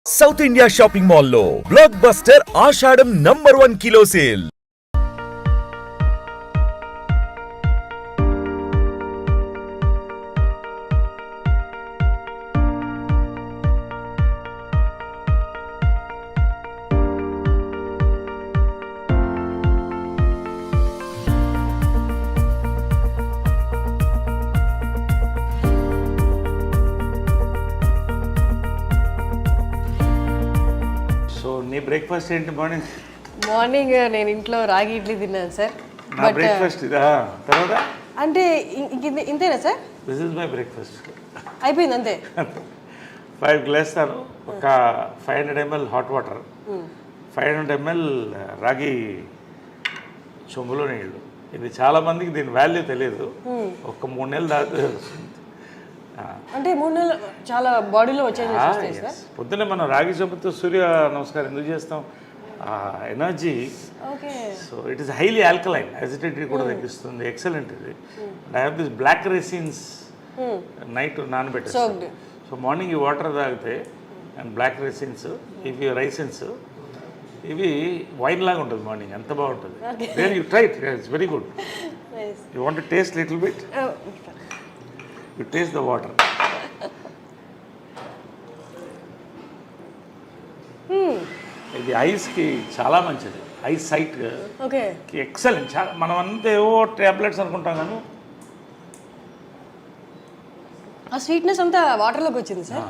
South India shopping మాల్లో block buster ఆషాఢం #1 kilo sale. నీ breakfast ఏంటి మార్నింగ్? మార్నింగ్ నేను ఇంట్లో రాగి ఇడ్లీ తిన్నాను సార్. నా బ్రేక్ఫాస్ట్ ఇదా? తర్వాత అంటే ఇంతేనా sir? This is my breakfast. అయిపోయింది అంతే. 5 గ్లాసులు ఒక 500 ml హాట్ వాటర్, 500 ml రాగి చెంబులో నీళ్ళు. ఇది చాలా మందికి దీని వాల్యూ తెలియదు. ఒక 3 నెలలు దాకా వస్తుంది. అంటే 3 నెలలు చాలా బాడీలో వచ్చేది. పొద్దున్నే మనం రాగి చెంబుతో సూర్య నమస్కారం ఎందుకు చేస్తాం? Energy. So it is highly alkaline, acidity కూడా తగ్గిస్తుంది. ఎక్సలెంట్ ఇది. I have this black resins night నానబెట్టేస్తాను. సో మార్నింగ్ ఈ వాటర్ తాగితే అండ్ బ్లాక్ రెసిన్స్, ఇవి రైసిన్స్, ఇవి వైన్ లాగా ఉంటుంది మార్నింగ్. ఎంత బాగుంటుంది. Then you try it, it's very good. You want to taste little bit? You taste the water. ఇది ఐస్కి చాలా మంచిది. Eyesight excellent. చాలా మనం అంతా ఏవో టాబ్లెట్స్ అనుకుంటాం కానీ ఆ స్వీట్నెస్ అంతా వాటర్లోకి వచ్చింది సార్.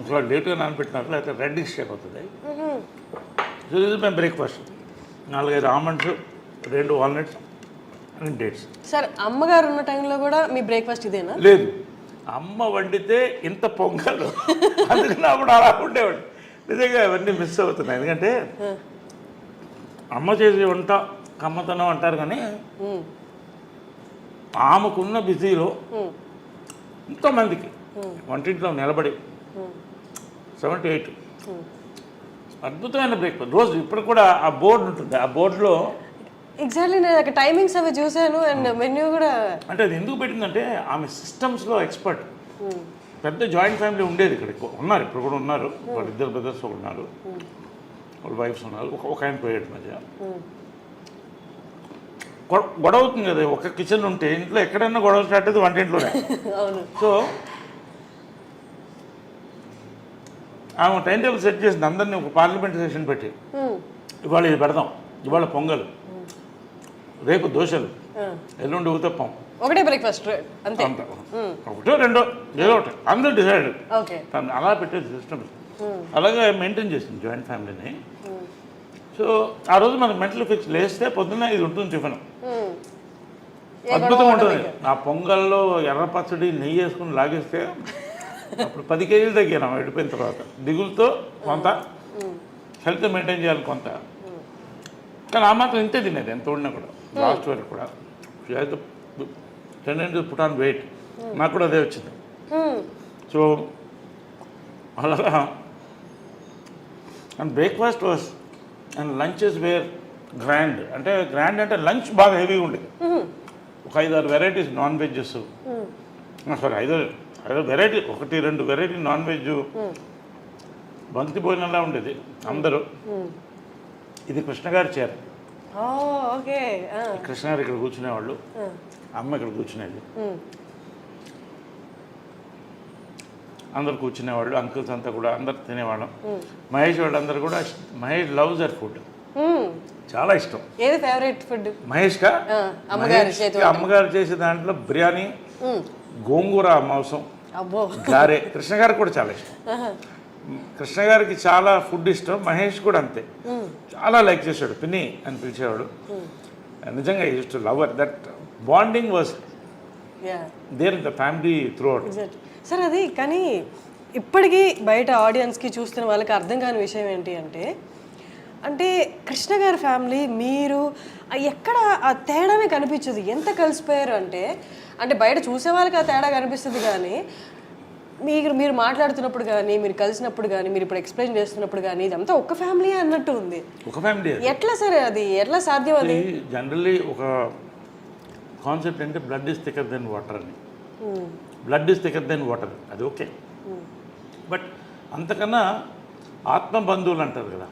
ఇంట్లో లేట్గా నానబెట్టినారు, లేకపోతే రెడ్డిష్ షేక్ అవుతుంది. సో ఇది మేము breakfast. 4-5 almonds, 2 walnuts and dates. Sir అమ్మగారు ఉన్న టైంలో కూడా మీ బ్రేక్ఫాస్ట్ ఇదేనా? లేదు, అమ్మ వండితే ఇంత పొంగలు, అందుకని అప్పుడు అలా ఉండేవాడు. నిజంగా అవన్నీ మిస్ అవుతున్నాయి. ఎందుకంటే అమ్మ చేసే వంట కమ్మతనం అంటారు, కానీ ఆమెకున్న బిజీలో ఎంతోమందికి వంటింట్లో నిలబడి 7-8 అద్భుతమైన బ్రేక్ఫాస్ట్ రోజు. ఇప్పుడు కూడా ఆ బోర్డు ఉంటుంది, ఆ బోర్డులో ఎగ్జాక్ట్లీ నేను టైమింగ్స్ అవి చూశాను అండ్ మెన్యూ కూడా. అంటే అది ఎందుకు పెట్టిందంటే ఆమె సిస్టమ్స్లో ఎక్స్పర్ట్. పెద్ద జాయింట్ ఫ్యామిలీ ఉండేది ఇక్కడ, ఉన్నారు ఇప్పుడు కూడా ఉన్నారు. వాళ్ళ 2 బ్రదర్స్ ఉన్నారు, వాళ్ళ వైఫ్స్ ఉన్నారు. ఒక ఆయన పోయాడు మధ్య. గొడవ అవుతుంది కదా ఒక కిచెన్ ఉంటే. ఇంట్లో ఎక్కడైనా గొడవ స్టార్ట్ అయితే వంటింట్లోనే. సో ఆమె టైం టేబుల్ సెట్ చేసింది. అందరినీ ఒక పార్లమెంట్ సెషన్ పెట్టి, ఇవాళ ఇది పెడదాం, ఇవాళ పొంగల్, రేపు దోశలు, ఎల్లుండి ఊతప్పం, ఒకటే బ్రేక్ఫాస్ట్ అంతే. ఒకటో రెండో ఏదో ఒకటి అందరూ డిసైడ్. అలా పెట్టేది సిస్టమ్. అలాగే మెయింటైన్ చేసింది జాయింట్ ఫ్యామిలీని. సో ఆ రోజు మనకు మెంటల్ ఫిక్స్. లేస్తే పొద్దున్న ఇది ఉంటుంది టిఫిన్, అద్భుతంగా ఉంటుంది. ఆ పొంగల్లో ఎర్ర పచ్చడి నెయ్యి వేసుకుని లాగేస్తే అప్పుడు 10 కేజీలు తగ్గాను వెళ్ళిపోయిన తర్వాత. దిగులతో కొంత, హెల్త్ మెయింటైన్ చేయాలి కొంత, కానీ ఆ మాత్రం ఇంతే తినేది ఎంత ఉడినా కూడా. లాస్ట్ వరకు కూడా టెండెంట్ పుట్ ఆన్ వెయిట్. నాకు కూడా అదే వచ్చింది. సో అలాగా and breakfast was and lunches were grand. అంటే గ్రాండ్ అంటే లంచ్ బాగా హెవీగా ఉండేది. ఒక 5-6 varieties non vegs, sorry 5 variety, 1-2 variety non veg, బంతి భోజనంలా ఉండేది అందరూ. ఇది కృష్ణగారి చీర. కృష్ణగారు ఇక్కడ కూర్చునేవాళ్ళు, అమ్మ ఇక్కడ కూర్చునేది, అందరు కూర్చునేవాళ్ళు. అంకుల్స్ అంతా కూడా అందరు తినేవాళ్ళం. మహేష్ వాళ్ళందరూ కూడా. మహేష్ లవ్స్ దర్ ఫుడ్, చాలా ఇష్టం. ఏది ఫేవరెట్ ఫుడ్ మహేష్గా? అమ్మగారు చేసే దాంట్లో బిర్యానీ, గోంగూర మాంసం, గారే. కృష్ణ గారికి కూడా చాలా ఇష్టం. కృష్ణ గారికి చాలా ఫుడ్ ఇష్టం. మహేష్ కూడా అంతే, చాలా లైక్ చేశాడు. పిన్ని అని పిలిచేవాడు. నిజంగా used to love that bonding was there in the family throughout. Sir అది కానీ ఇప్పటికీ బయట ఆడియన్స్కి చూస్తున్న వాళ్ళకి అర్థం కాని విషయం ఏంటి అంటే, అంటే కృష్ణ గారి ఫ్యామిలీ మీరు ఎక్కడ ఆ తేడానే కనిపించదు. ఎంత కలిసిపోయారు అంటే, అంటే బయట చూసే వాళ్ళకి ఆ తేడా కనిపిస్తుంది, కానీ మీరు మాట్లాడుతున్నప్పుడు కానీ, మీరు కలిసినప్పుడు కానీ, మీరు ఇప్పుడు ఎక్స్ప్లెయిన్ చేస్తున్నప్పుడు కానీ, ఇదంతా ఒక ఫ్యామిలీ అన్నట్టు ఉంది. ఒక ఫ్యామిలీ ఎట్లా సార్ అది ఎట్లా సాధ్యం? అది జనరల్లీ ఒక కాన్సెప్ట్ అంటే blood is thicker than water అని. Blood is thicker than water, అది ఓకే. బట్ అంతకన్నా ఆత్మబంధువులు అంటారు కదా,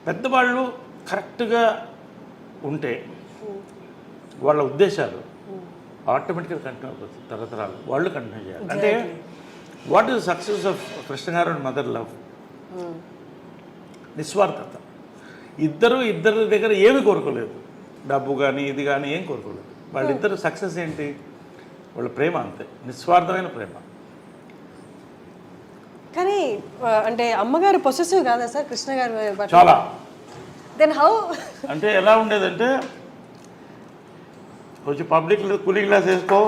పెద్దవాళ్ళు కరెక్ట్గా ఉంటే వాళ్ళ ఉద్దేశాలు ఆటోమేటిక్గా కంటిన్యూ అయిపోతుంది, తరతరాలు వాళ్ళు కంటిన్యూ చేయాలి. అంటే what is success of Krishna గారు అండ్ మదర్ లవ్? నిస్వార్థత. ఇద్దరి దగ్గర ఏమి కోరుకోలేదు, డబ్బు కానీ ఇది కానీ ఏం కోరుకోలేదు. వాళ్ళిద్దరు సక్సెస్ ఏంటి? వాళ్ళ ప్రేమ, అంతే, నిస్వార్థమైన ప్రేమ. కానీ అంటే అమ్మగారు పొసెసివ్ కాదా సార్ కృష్ణ గారు? చాలా. Then how? అంటే ఎలా ఉండేదంటే కొంచెం పబ్లిక్లో కూలింగ్ గ్లాస్ వేసుకో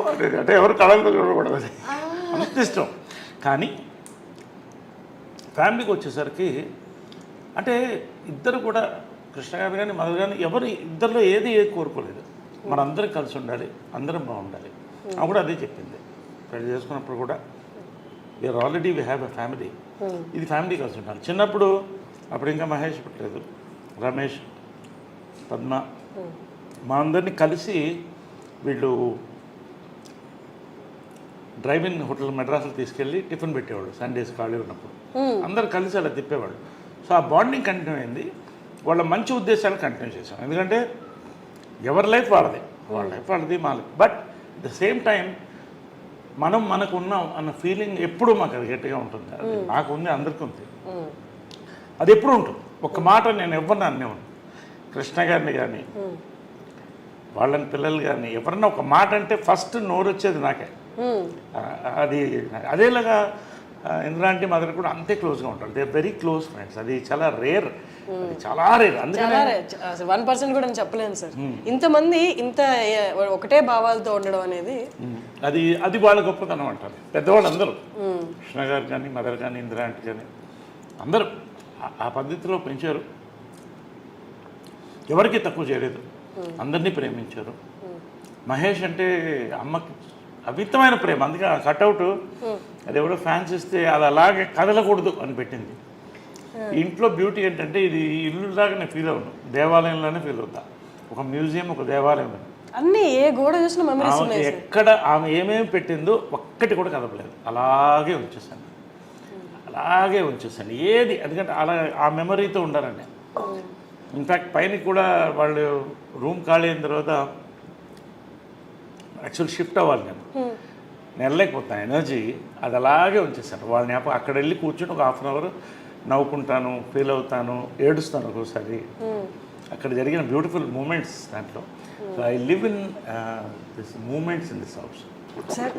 అంటే ఎవరు కళలో చూడకూడదు, అంత ఇష్టం. కానీ ఫ్యామిలీకి వచ్చేసరికి అంటే ఇద్దరు కూడా, కృష్ణ గారు కానీ మదర్ కానీ, ఎవరు ఇద్దరిలో ఏది కోరుకోలేదు. మనందరం కలిసి ఉండాలి, అందరం బాగుండాలి. ఆమె కూడా అదే చెప్పింది పెళ్లి చేసుకున్నప్పుడు కూడా, we're already we have a family, ఇది ఫ్యామిలీ కలిసి ఉండాలి. చిన్నప్పుడు అప్పుడు ఇంకా మహేష్ పుట్టలేదు, రమేష్, పద్మ, మా అందరినీ కలిసి వీళ్ళు డ్రైవింగ్ హోటల్ మెడ్రాస్లో తీసుకెళ్ళి టిఫిన్ పెట్టేవాళ్ళు సండేస్ ఖాళీ ఉన్నప్పుడు, అందరు కలిసి అలా తిప్పేవాళ్ళు. సో ఆ బాండింగ్ కంటిన్యూ అయింది, వాళ్ళ మంచి ఉద్దేశాలు కంటిన్యూ చేశాం. ఎందుకంటే ఎవరి లైఫ్ వాళ్ళది, వాళ్ళ లైఫ్ వాళ్ళది, మా life. But at the same time మనకు ఉన్నాం అన్న ఫీలింగ్ ఎప్పుడూ మాకు అది గట్టిగా ఉంటుంది. అది నాకు ఉంది, అందరికీ ఉంది, అది ఎప్పుడు ఉంటుంది. ఒక మాట నేను ఎవరిని అనేవాడు, కృష్ణ గారిని కానీ వాళ్ళని పిల్లలు కానీ ఎవరన్నా ఒక మాట అంటే ఫస్ట్ నోరు వచ్చేది నాకే. అది అదేలాగా ఇంద్రాంటి మదర్ కూడా అంతే క్లోజ్గా ఉంటారు. They very close friends. అది చాలా రేర్, చాలా రేర్. అందుకనే 1% కూడా నేను చెప్పలేను సార్. ఇంతమంది ఇంత ఒకటే భావాలతో ఉండడం అనేది అది వాళ్ళ గొప్పతనం అంటారు పెద్దవాళ్ళు అందరూ. కృష్ణ గారు కానీ మదర్ కానీ ఇంద్రాంటి కానీ అందరూ ఆ పద్ధతిలో పెంచారు. ఎవరికి తక్కువ చేయలేదు, అందరినీ ప్రేమించారు. మహేష్ అంటే అమ్మకి అమితమైన ప్రేమ. అందుకే ఆ కట్అవుట్ అది ఎవడో ఫ్యాన్స్ ఇస్తే అది అలాగే కదలకూడదు అని పెట్టింది. ఇంట్లో బ్యూటీ ఏంటంటే ఇది ఇల్లులాగా నేను ఫీల్ అవును, దేవాలయంలోనే ఫీల్ అవుతా. ఒక మ్యూజియం, ఒక దేవాలయం అన్నీ ఏ గోడ చూసిన మెమరీస్ ఉన్నాయి. ఎక్కడ ఆమె ఏమేమి పెట్టిందో ఒక్కటి కూడా కదపలేదు, అలాగే ఉంచేసాను ఏది. ఎందుకంటే అలా ఆ మెమరీతో ఉండాలని. ఇన్ఫ్యాక్ట్ పైన కూడా వాళ్ళు రూమ్ ఖాళీ అయిన తర్వాత యాక్చువల్ షిఫ్ట్ అవ్వాలి, నేను వెళ్ళలేకపోతాను, ఎనర్జీ అది అలాగే ఉంచేసాను. వాళ్ళని అక్కడ వెళ్ళి కూర్చొని ఒక 1/2 అవర్ నవ్వుకుంటాను, ఫీల్ అవుతాను, ఏడుస్తాను ఒక్కోసారి. అక్కడ జరిగిన బ్యూటిఫుల్ మూమెంట్స్ దాంట్లో. So I live in this moments in this house. Sir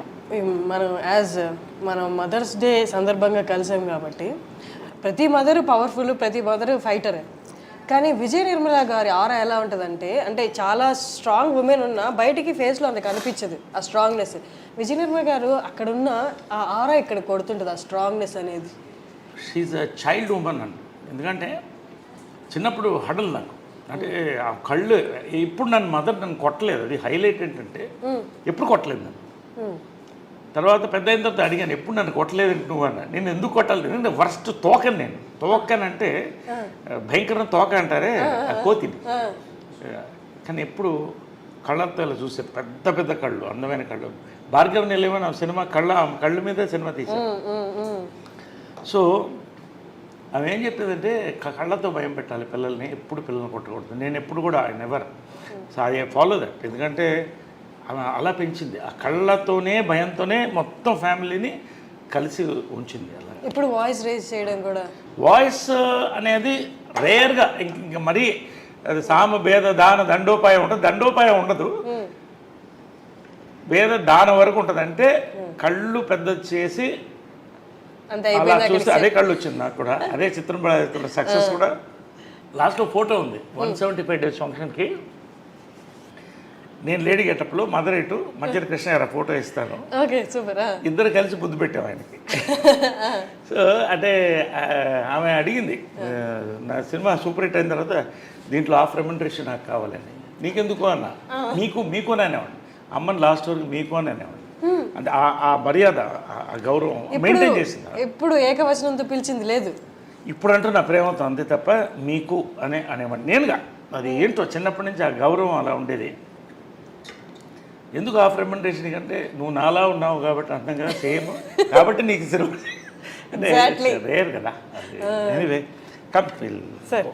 మనం మదర్స్ డే సందర్భంగా కలిసాం కాబట్టి ప్రతి మదర్ పవర్ఫుల్, ప్రతి మదర్ ఫైటరే. కానీ విజయ నిర్మల గారి ఆరా ఎలా ఉంటుందంటే, అంటే చాలా స్ట్రాంగ్ ఉమెన్ ఉన్న బయటికి ఫేస్లో అంత కనిపించదు ఆ స్ట్రాంగ్నెస్. విజయ నిర్మల గారు అక్కడున్న ఆ ఆరా ఇక్కడ కొడుతుంటుంది, ఆ స్ట్రాంగ్నెస్ అనేది. షీఈ్ అ చైల్డ్ ఉమెన్ అండి. ఎందుకంటే చిన్నప్పుడు హడల్ నాకు, అంటే ఆ కళ్ళు ఇప్పుడు నన్ను కొట్టలేదు. అది హైలైట్ ఏంటంటే ఎప్పుడు కొట్టలేదు నన్ను. తర్వాత పెద్ద అయిన తర్వాత అడిగాను, ఎప్పుడు నన్ను కొట్టలేదు నువ్వు అన్న. నేను ఎందుకు కొట్టాలి? ఎందుకంటే వర్స్ట్ తోకని నేను. తోకనంటే భయంకరమైన తోక అంటారే, ఆ కోతిని. కానీ ఎప్పుడు కళ్ళతో ఇలా చూసే పెద్ద పెద్ద కళ్ళు, అందమైన కళ్ళు. భార్గవ్ నిలయమని సినిమా కళ్ళు మీద సినిమా తీశాను. సో ఆమె ఏం చెప్పేదంటే కళ్ళతో భయం పెట్టాలి పిల్లల్ని, ఎప్పుడు పిల్లల్ని కొట్టకూడదు. నేను ఎప్పుడు కూడా never. So I follow that. ఎందుకంటే ఆమె అలా పెంచింది, ఆ కళ్ళతోనే భయంతోనే మొత్తం ఫ్యామిలీని కలిసి ఉంచింది. అలా ఇప్పుడు వాయిస్ రేజ్ చేయడం కూడా, వాయిస్ అనేది రేర్గా, ఇంక మరీ అది సామ భేద దాన దండోపాయం ఉంటుంది. దండోపాయం ఉండదు, భేద దాన వరకు ఉంటుంది. అంటే కళ్ళు పెద్ద చేసి అలా చూస్తే అదే కళ్ళు వచ్చింది నాకు కూడా. అదే చిత్రం సక్సెస్ కూడా. లాస్ట్లో ఫోటో ఉంది 175 days ఫంక్షన్కి. నేను లేడీ గెటప్లో, మదర్ ఇటు, మధ్యలో కృష్ణ గారు ఫోటో ఇస్తాను. ఇద్దరు కలిసి ముద్దు పెట్టాం ఆయనకి. సో అంటే ఆమె అడిగింది, నా సినిమా సూపర్ హిట్ అయిన తర్వాత దీంట్లో హాఫ్ రెమ్యునరేషన్ నాకు కావాలని. నీకెందుకు అన్న, మీకు అని అనేవాడు. అమ్మని లాస్ట్ వరకు మీకు అని అనేవాడు. అంటే ఆ మర్యాద, ఆ గౌరవం మెయింటైన్ చేసింది. ఎప్పుడు ఏకవచనంతో పిలిచింది లేదు. ఇప్పుడు అంటూ నా ప్రేమతో, అంతే తప్ప మీకు అనేవాడు నేనుగా. అది ఏంటో చిన్నప్పటి నుంచి ఆ గౌరవం అలా ఉండేది. ఎందుకు హాఫ్ రెమ్యునరేషన్ కంటే నువ్వు నాలా ఉన్నావు కాబట్టి అంటాం కదా, సేమ్ కాబట్టి నీకు సినిమా Exactly. రేర్ కదా ఎనీవే కమ్ సార్